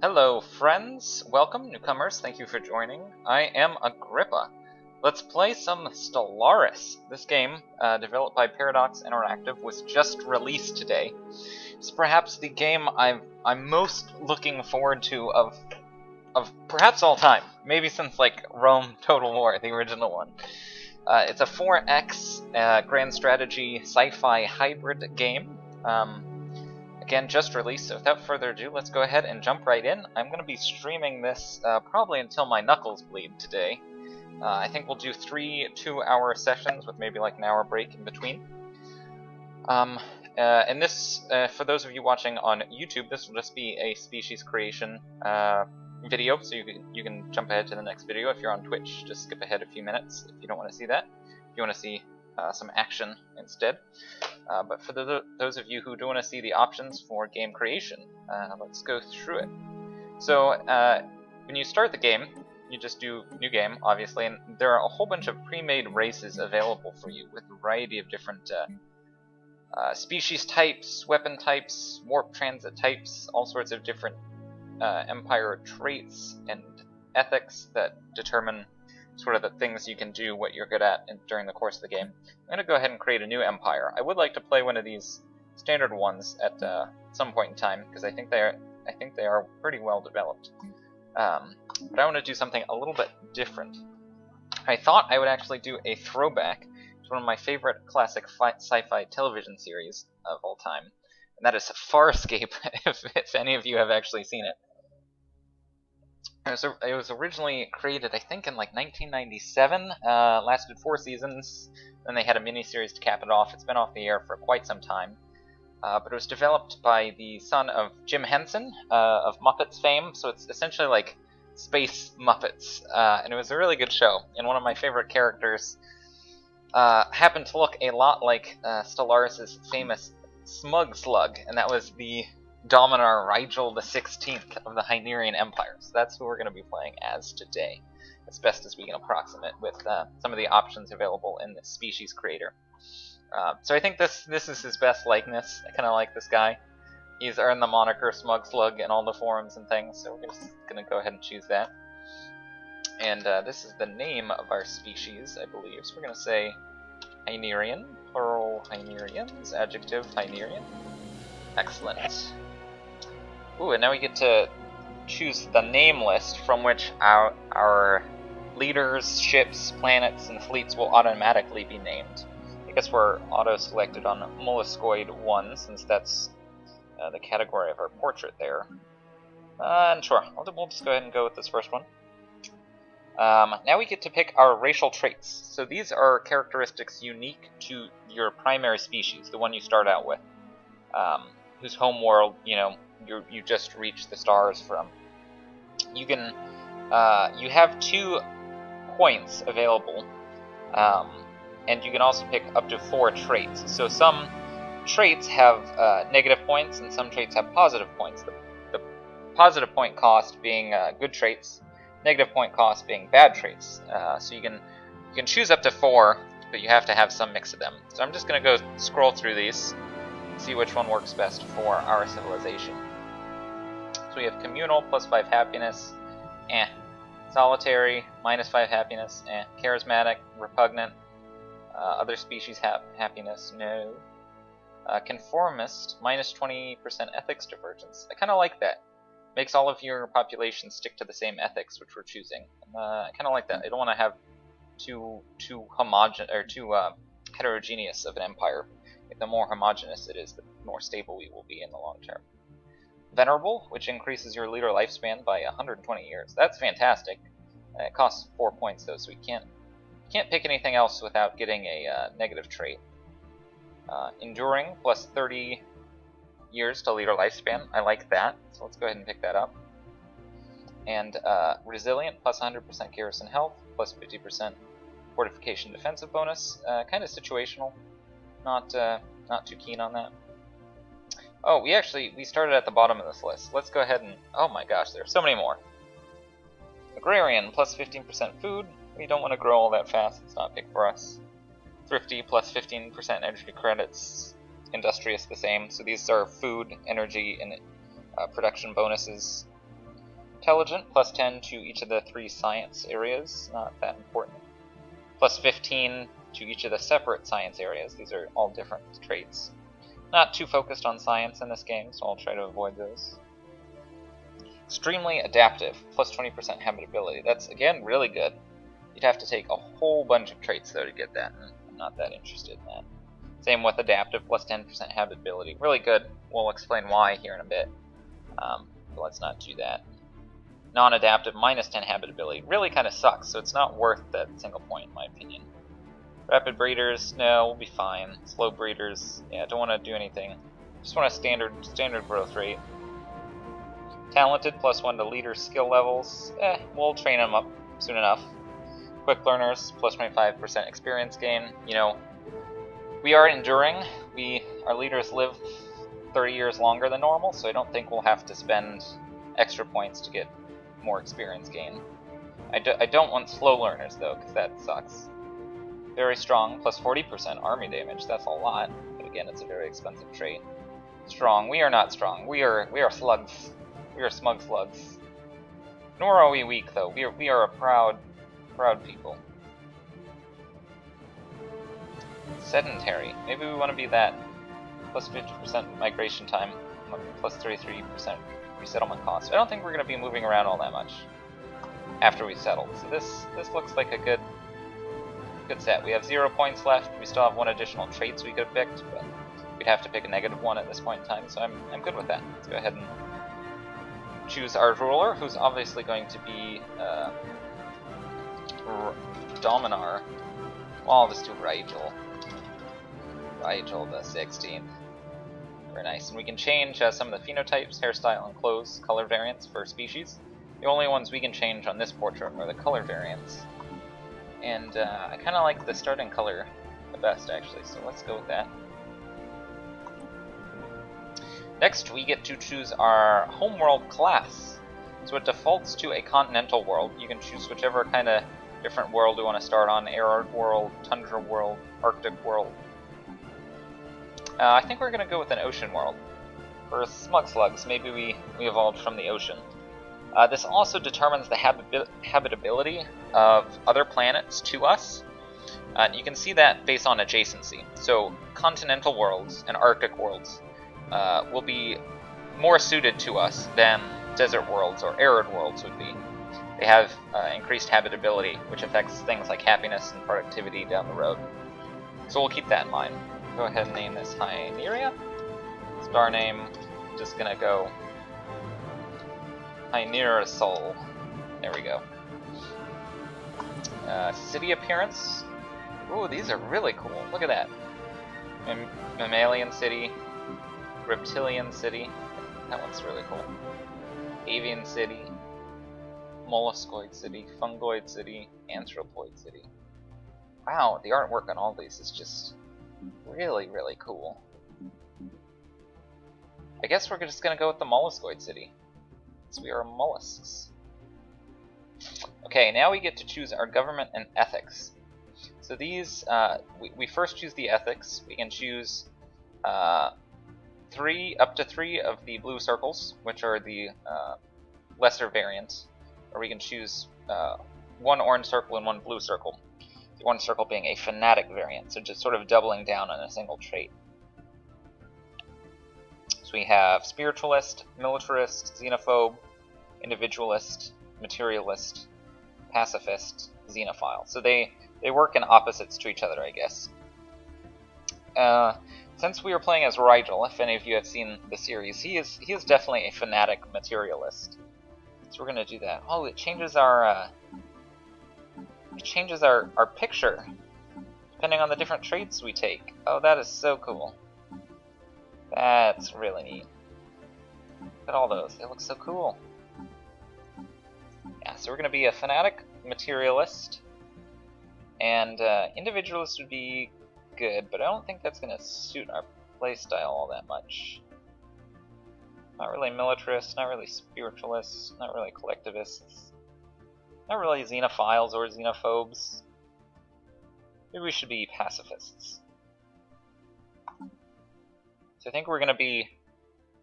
Hello friends, welcome newcomers, thank you for joining. I am Agrippa. Let's play some Stellaris. This game, developed by Paradox Interactive, was just released today. It's perhaps the game I'm most looking forward to of perhaps all time. Maybe since like Rome Total War, the original one. It's a 4X grand strategy sci-fi hybrid game. Again, just released, so without further ado, let's go ahead and jump right in. I'm going to be streaming this probably until my knuckles bleed today. I think we'll do 3 2-hour sessions with maybe like an hour break in between. And this, for those of you watching on YouTube, this will just be a species creation video, so you can jump ahead to the next video. If you're on Twitch, just skip ahead a few minutes if you don't want to see that. If you want to see some action instead. But for those of you who do want to see the options for game creation, let's go through it. So when you start the game, you just do new game, obviously, and there are a whole bunch of pre-made races available for you with a variety of different species types, weapon types, warp transit types, all sorts of different empire traits and ethics that determine sort of the things you can do, what you're good at during the course of the game. I'm going to go ahead and create a new empire. I would like to play one of these standard ones at some point in time, because I think they are pretty well developed. But I want to do something a little bit different. I thought I would actually do a throwback to one of my favorite classic sci-fi television series of all time, and that is Farscape, if any of you have actually seen it. It was originally created, I think, in like 1997, lasted 4 seasons, then they had a miniseries to cap it off. It's been off the air for quite some time, but it was developed by the son of Jim Henson, of Muppets fame, so it's essentially like Space Muppets, and it was a really good show, and one of my favorite characters happened to look a lot like Stellaris' famous Smug Slug, and that was the Dominar Rygel XVI of the Hynerian Empire. So that's who we're going to be playing as today, as best as we can approximate with some of the options available in the species creator. So I think this is his best likeness. I kind of like this guy. He's earned the moniker Smug Slug in all the forums and things, so we're just going to go ahead and choose that. And this is the name of our species, I believe. So we're going to say Hynerian, plural Hynerians, adjective Hynerian. Excellent. Ooh, and now we get to choose the name list from which our leaders, ships, planets, and fleets will automatically be named. I guess we're auto-selected on Molluscoid 1, since that's the category of our portrait there. And sure, we'll just go ahead and go with this first one. Now we get to pick our racial traits. So these are characteristics unique to your primary species, the one you start out with, whose home world, you just reached the stars from. You can, you have 2 points available, and you can also pick up to 4 traits. So some traits have negative points, and some traits have positive points. The positive point cost being good traits, negative point cost being bad traits. So you can choose up to 4, but you have to have some mix of them. So I'm just going to go scroll through these, see which one works best for our civilization. So we have communal, +5 happiness, solitary, -5 happiness, charismatic, repugnant, other species happiness, no. Conformist, -20% ethics divergence. I kind of like that. Makes all of your population stick to the same ethics which we're choosing. I kind of like that. I don't want to have too heterogeneous of an empire. The more homogeneous it is, the more stable we will be in the long term. Venerable, which increases your leader lifespan by 120 years. That's fantastic. It costs 4 points though, so we can't pick anything else without getting a negative trait. Enduring, +30 years to leader lifespan. I like that, so let's go ahead and pick that up. And resilient, +100% garrison health, +50% fortification defensive bonus. Kind of situational. Not too keen on that. Oh, we started at the bottom of this list. Let's go ahead and, oh my gosh, there are so many more. Agrarian, +15% food. We don't want to grow all that fast. It's not big for us. Thrifty, +15% energy credits. Industrious, the same. So these are food, energy, and production bonuses. Intelligent, plus 10 to each of the 3 science areas, not that important. Plus 15 to each of the separate science areas. These are all different traits. Not too focused on science in this game, so I'll try to avoid those. Extremely adaptive, plus 20% habitability. That's, again, really good. You'd have to take a whole bunch of traits, though, to get that, and I'm not that interested in that. Same with adaptive, plus 10% habitability. Really good. We'll explain why here in a bit, but let's not do that. Non-adaptive, minus 10 habitability. Really kind of sucks, so it's not worth that single point, in my opinion. Rapid breeders, no, we'll be fine. Slow breeders, yeah, don't want to do anything. Just want a standard growth rate. Talented, plus 1 to leader skill levels. We'll train them up soon enough. Quick learners, plus 25% experience gain. You know, we are enduring. Our leaders live 30 years longer than normal, so I don't think we'll have to spend extra points to get more experience gain. I don't want slow learners, though, because that sucks. Very strong, plus 40% army damage. That's a lot, but again, it's a very expensive trait. Strong. We are not strong. We are slugs. We are smug slugs. Nor are we weak, though. We are a proud people. Sedentary. Maybe we want to be that. Plus 50% migration time. Plus 33% resettlement cost. I don't think we're going to be moving around all that much after we settle. So this looks like a good set. We have 0 points left. We still have 1 additional traits we could have picked, but we'd have to pick a -1 at this point in time, so I'm good with that. Let's go ahead and choose our ruler, who's obviously going to be Dominar. Well, I'll just do Rygel the 16th. Very nice. And we can change some of the phenotypes, hairstyle, and clothes color variants for species. The only ones we can change on this portrait are the color variants. And I kind of like the starting color the best, actually, so let's go with that. Next, we get to choose our homeworld class. So it defaults to a continental world. You can choose whichever kind of different world you want to start on. Arid world, tundra world, Arctic world. I think we're going to go with an ocean world. For Smug Slugs, maybe we evolved from the ocean. This also determines the habitability of other planets to us. You can see that based on adjacency. So continental worlds and Arctic worlds will be more suited to us than desert worlds or arid worlds would be. They have increased habitability, which affects things like happiness and productivity down the road. So we'll keep that in mind. Go ahead and name this Hyneria. Star name, just gonna go Hynerian. There we go. City appearance. Ooh, these are really cool. Look at that. Mammalian city. Reptilian city. That one's really cool. Avian city. Molluscoid city. Fungoid city. Anthropoid city. Wow, the artwork on all these is just really, really cool. I guess we're just gonna go with the molluscoid city. So we are mollusks. Okay, now we get to choose our government and ethics. So these, we first choose the ethics. We can choose up to 3 of the blue circles, which are the lesser variant, or we can choose 1 orange circle and 1 blue circle. The orange circle being a fanatic variant, so just sort of doubling down on a single trait. So we have spiritualist, militarist, xenophobe, individualist, materialist, pacifist, xenophile. So they work in opposites to each other, I guess. Since we are playing as Rygel, if any of you have seen the series, he is definitely a fanatic materialist. So we're gonna do that. Oh, it changes our picture depending on the different traits we take. Oh, that is so cool. That's really neat. Look at all those. They look so cool. Yeah, so we're going to be a fanatic materialist. And individualist would be good, but I don't think that's going to suit our playstyle all that much. Not really militarist, not really spiritualists, not really collectivists. Not really xenophiles or xenophobes. Maybe we should be pacifists. So I think we're going to be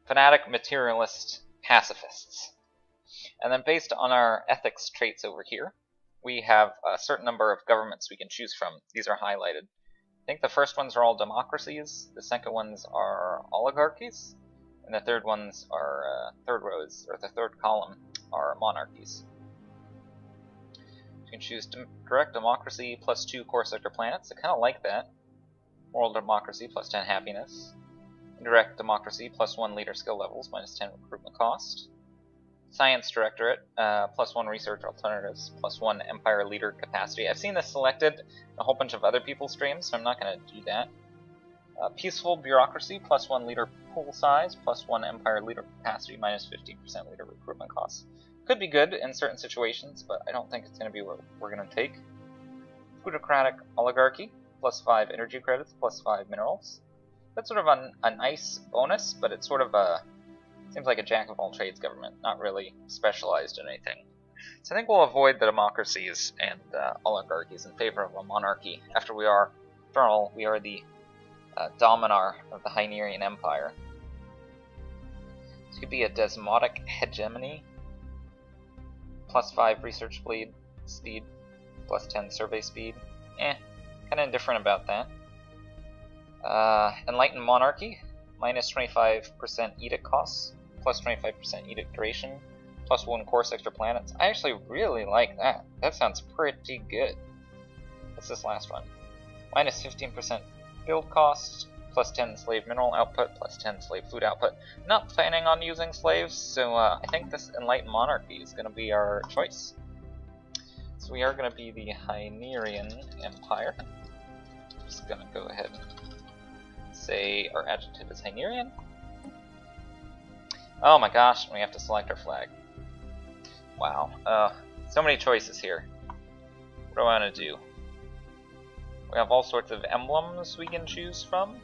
fanatic materialist pacifists. And then based on our ethics traits over here, we have a certain number of governments we can choose from. These are highlighted. I think the first ones are all democracies, the second ones are oligarchies, and the third ones are, third rows, or the third column, are monarchies. You can choose direct democracy plus 2 core sector planets. I kind of like that. Moral democracy plus 10 happiness. Indirect democracy plus 1 leader skill levels minus 10 recruitment cost. Science Directorate, plus 1 research alternatives, plus 1 Empire leader capacity. I've seen this selected in a whole bunch of other people's streams, so I'm not going to do that. Peaceful Bureaucracy, plus 1 leader pool size, plus 1 Empire leader capacity, minus 15% leader recruitment costs. Could be good in certain situations, but I don't think it's going to be what we're going to take. Plutocratic Oligarchy, plus 5 energy credits, plus 5 minerals. That's sort of a nice bonus, but it's sort of a... seems like a jack-of-all-trades government, not really specialized in anything. So I think we'll avoid the democracies and oligarchies in favor of a monarchy. After all, we are the Dominar of the Hynerian Empire. This could be a despotic hegemony. Plus 5 research speed, plus 10 survey speed. Kind of indifferent about that. Enlightened monarchy, minus 25% edict costs, plus 25% edict duration, plus 1 core sector planets. I actually really like that. That sounds pretty good. What's this last one? Minus 15% build cost, plus 10 slave mineral output, plus 10 slave food output. Not planning on using slaves, so I think this Enlightened Monarchy is going to be our choice. So we are going to be the Hynerian Empire. Just going to go ahead and say our adjective is Hynerian. Oh my gosh, we have to select our flag. Wow, so many choices here. What do I want to do? We have all sorts of emblems we can choose from.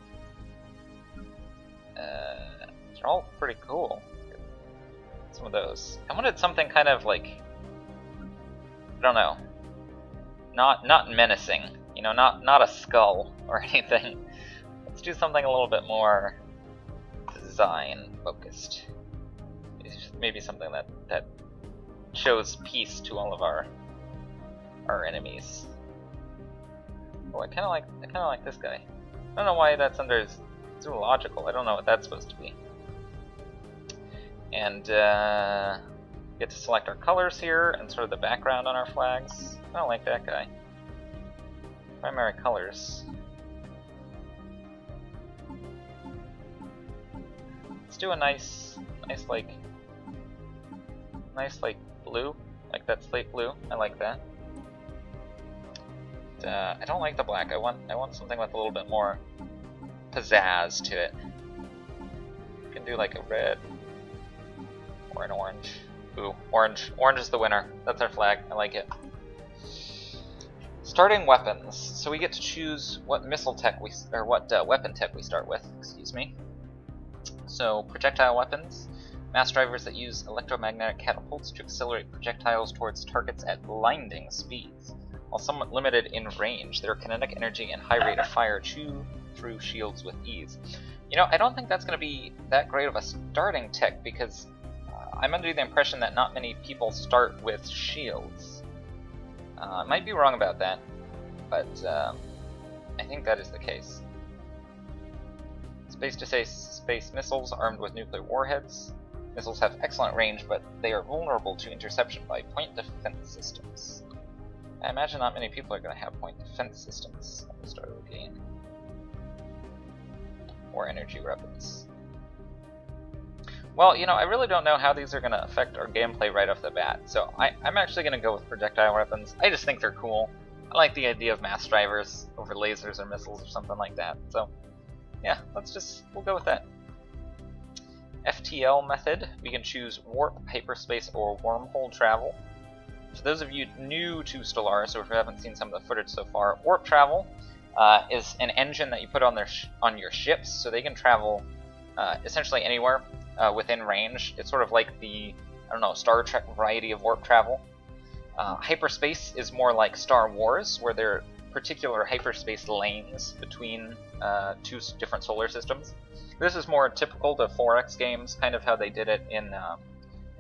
They're all pretty cool. Some of those. I wanted something kind of like, I don't know, not menacing. You know, not a skull or anything. Let's do something a little bit more design focused. Maybe something that shows peace to all of our enemies. Oh, I kind of like this guy. I don't know why that's under zoological. I don't know what that's supposed to be. And get to select our colors here and sort of the background on our flags. I don't like that guy. Primary colors. Let's do a nice like blue, like that slate blue. I like that. I don't like the black. I want something with a little bit more pizzazz to it. You can do like a red or an orange. Ooh, orange. Orange is the winner. That's our flag. I like it. Starting weapons. So we get to choose what missile tech what weapon tech we start with. Excuse me. So projectile weapons. Mass drivers that use electromagnetic catapults to accelerate projectiles towards targets at blinding speeds. While somewhat limited in range, their kinetic energy and high rate of fire chew through shields with ease. You know, I don't think that's going to be that great of a starting tech because I'm under the impression that not many people start with shields. I might be wrong about that, but I think that is the case. Space missiles armed with nuclear warheads. Missiles have excellent range, but they are vulnerable to interception by point defense systems. I imagine not many people are going to have point defense systems at the start of the game. Or energy weapons. Well, you know, I really don't know how these are going to affect our gameplay right off the bat, so I'm actually going to go with projectile weapons. I just think they're cool. I like the idea of mass drivers over lasers or missiles or something like that, so yeah, we'll go with that. FTL method, we can choose warp, hyperspace, or wormhole travel. For those of you new to Stellaris, or if you haven't seen some of the footage so far, warp travel is an engine that you put on your ships, so they can travel essentially anywhere within range. It's sort of like the, I don't know, Star Trek variety of warp travel. Hyperspace is more like Star Wars, where there are particular hyperspace lanes between two different solar systems. This is more typical to 4X games, kind of how they did it in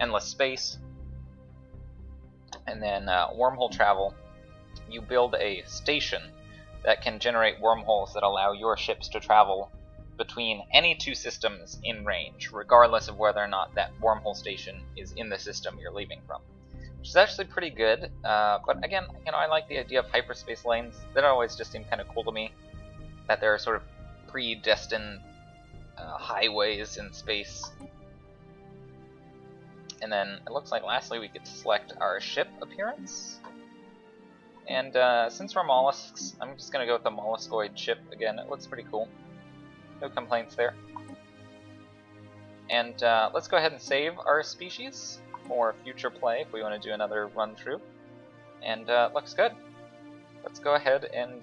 Endless Space, And then wormhole travel. You build a station that can generate wormholes that allow your ships to travel between any two systems in range, regardless of whether or not that wormhole station is in the system you're leaving from. Which is actually pretty good, but again, I like the idea of hyperspace lanes. That always just seemed kind of cool to me, that there are sort of predestined highways in space. And then it looks like lastly we get to select our ship appearance. And since we're mollusks, I'm just going to go with the molluscoid ship again. It looks pretty cool. No complaints there. And let's go ahead and save our species for future play if we want to do another run through. And looks good. Let's go ahead and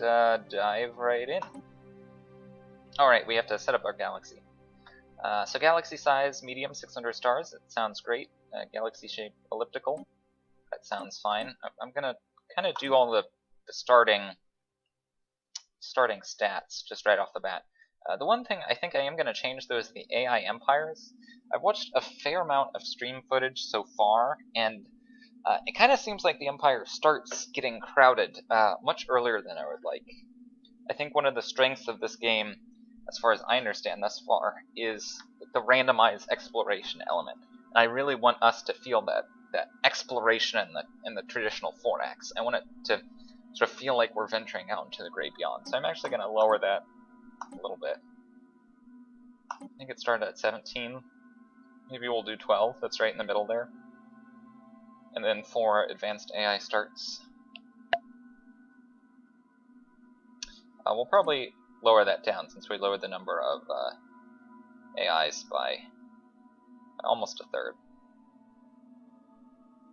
dive right in. Alright, we have to set up our galaxy. So galaxy size, medium, 600 stars. That sounds great. Galaxy shape, elliptical. That sounds fine. I'm going to kind of do all the starting stats just right off the bat. The one thing I think I am going to change though is the AI empires. I've watched a fair amount of stream footage so far, and it kind of seems like the empire starts getting crowded much earlier than I would like. I think one of the strengths of this game, as far as I understand thus far, is the randomized exploration element. And I really want us to feel that exploration in the traditional 4X. I want it to sort of feel like we're venturing out into the great beyond. So I'm actually going to lower that a little bit. I think it started at 17. Maybe we'll do 12. That's right in the middle there. And then for advanced AI starts, we'll probably lower that down since we lowered the number of AIs by almost a third.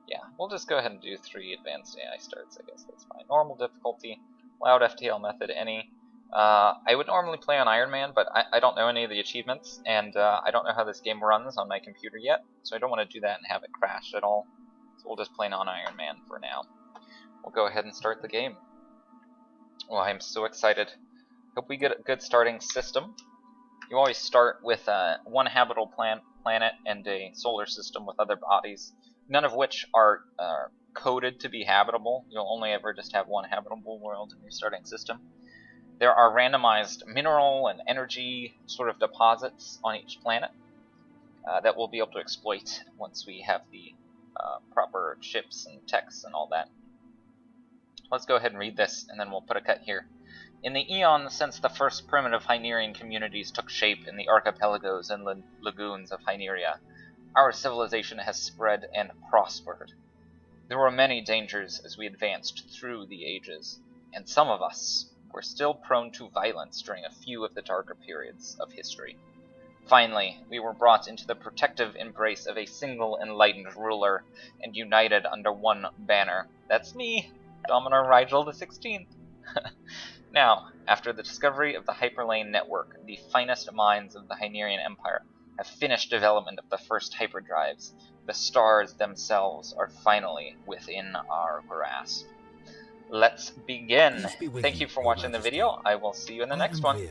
Yeah, we'll just go ahead and do 3 advanced AI starts, I guess that's fine. Normal difficulty, loud FTL method, any. I would normally play on Iron Man, but I don't know any of the achievements, and I don't know how this game runs on my computer yet, so I don't want to do that and have it crash at all. So we'll just play on Iron Man for now. We'll go ahead and start the game. Well, I'm so excited. Hope we get a good starting system. You always start with one habitable planet and a solar system with other bodies, none of which are coded to be habitable. You'll only ever just have one habitable world in your starting system. There are randomized mineral and energy sort of deposits on each planet that we'll be able to exploit once we have the proper ships and techs and all that. Let's go ahead and read this, and then we'll put a cut here. In the eons since the first primitive Hynerian communities took shape in the archipelagos and lagoons of Hyneria, our civilization has spread and prospered. There were many dangers as we advanced through the ages, and some of us were still prone to violence during a few of the darker periods of history. Finally, we were brought into the protective embrace of a single enlightened ruler and united under one banner. That's me, Dominar Rygel XVI. Now, after the discovery of the hyperlane network, the finest minds of the Hynerian Empire have finished development of the first hyperdrives. The stars themselves are finally within our grasp. Let's begin. Thank you for watching the video. I will see you in the next one.